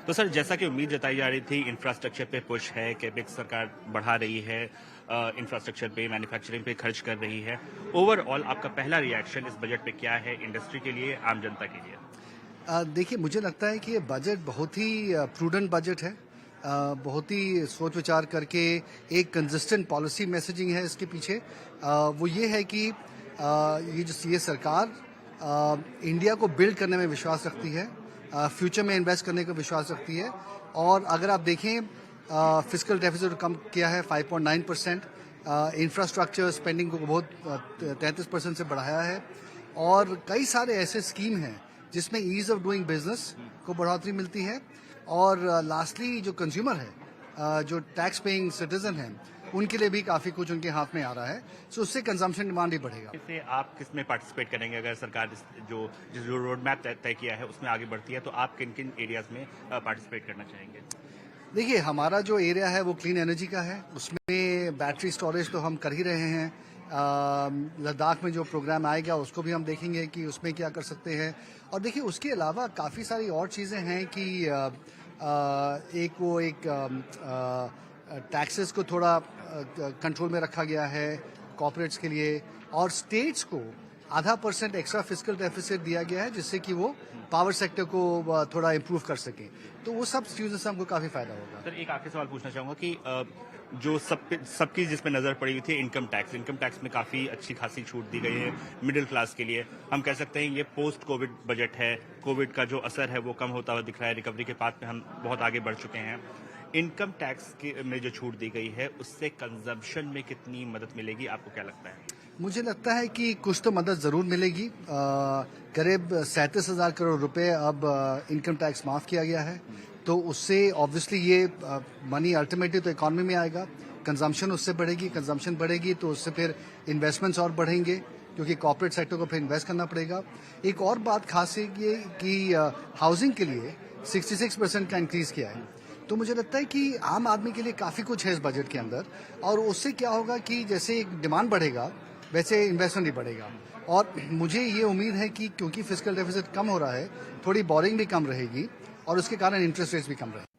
तो सर, जैसा कि उम्मीद जताई जा रही थी, इंफ्रास्ट्रक्चर पे पुश है, कैपेक्स सरकार बढ़ा रही है, इंफ्रास्ट्रक्चर पे, मैन्युफैक्चरिंग पे खर्च कर रही है। ओवरऑल आपका पहला रिएक्शन इस बजट पे क्या है, इंडस्ट्री के लिए, आम जनता के लिए? देखिए, मुझे लगता है कि ये बजट बहुत ही प्रूडेंट बजट है। बहुत ही सोच विचार करके एक कंसिस्टेंट पॉलिसी मैसेजिंग है इसके पीछे। वो ये है कि ये सरकार इंडिया को बिल्ड करने में विश्वास रखती है, फ्यूचर में इन्वेस्ट करने का विश्वास रखती है। और अगर आप देखें, फिस्कल डेफिसिट कम किया है 5.9%, इंफ्रास्ट्रक्चर स्पेंडिंग को बहुत 33% से बढ़ाया है। और कई सारे ऐसे स्कीम हैं जिसमें ईज ऑफ डूइंग बिजनेस को बढ़ोतरी मिलती है। और लास्टली जो कंज्यूमर है, जो टैक्स पेइंग सिटीजन हैं, उनके लिए भी काफ़ी कुछ उनके हाथ में आ रहा है। सो उससे कंजम्पशन डिमांड भी बढ़ेगा। इससे आप किस में पार्टिसिपेट करेंगे? अगर सरकार जो रोड मैप तय किया है उसमें आगे बढ़ती है, तो आप किन किन एरियाज में पार्टिसिपेट करना चाहेंगे? देखिए, हमारा जो एरिया है वो क्लीन एनर्जी का है। उसमें बैटरी स्टोरेज तो हम कर ही रहे हैं। लद्दाख में जो प्रोग्राम आएगा उसको भी हम देखेंगे कि उसमें क्या कर सकते हैं। और देखिए, उसके अलावा काफ़ी सारी और चीज़ें हैं कि एक टैक्सेस को थोड़ा कंट्रोल में रखा गया है कॉर्पोरेट्स के लिए। और स्टेट्स को 0.5% एक्स्ट्रा फिस्कल डेफिसिट दिया गया है, जिससे कि वो पावर सेक्टर को थोड़ा इम्प्रूव कर सकें। तो वो सब चीज़ों से हमको काफ़ी फायदा होगा। सर, एक आखिरी सवाल पूछना चाहूंगा कि जो सबकी जिसमें नजर पड़ी हुई थी, इनकम टैक्स में काफी अच्छी खासी छूट दी गई है मिडिल क्लास के लिए। हम कह सकते हैं ये पोस्ट कोविड बजट है, कोविड का जो असर है वो कम होता हुआ दिख रहा है, रिकवरी के पाथ में हम बहुत आगे बढ़ चुके हैं। इनकम टैक्स में जो छूट दी गई है उससे कंजम्पशन में कितनी मदद मिलेगी, आपको क्या लगता है? मुझे लगता है कि कुछ तो मदद ज़रूर मिलेगी। करीब 37,000 करोड़ रुपए अब इनकम टैक्स माफ़ किया गया है। तो उससे ऑब्वियसली ये मनी अल्टीमेटली तो इकॉनमी में आएगा, कंजम्पशन उससे बढ़ेगी, कंजम्पशन बढ़ेगी तो उससे फिर इन्वेस्टमेंट्स और बढ़ेंगे, क्योंकि कॉर्पोरेट सेक्टर को फिर इन्वेस्ट करना पड़ेगा। एक और बात खास है ये कि हाउसिंग के लिए 66% का इंक्रीज़ किया है। तो मुझे लगता है कि आम आदमी के लिए काफ़ी कुछ है इस बजट के अंदर। और उससे क्या होगा कि जैसे डिमांड बढ़ेगा वैसे इन्वेस्टमेंट भी बढ़ेगा। और मुझे ये उम्मीद है कि क्योंकि फिस्कल डेफिसिट कम हो रहा है, थोड़ी बोरिंग भी कम रहेगी और उसके कारण इंटरेस्ट रेट्स भी कम रहेंगे।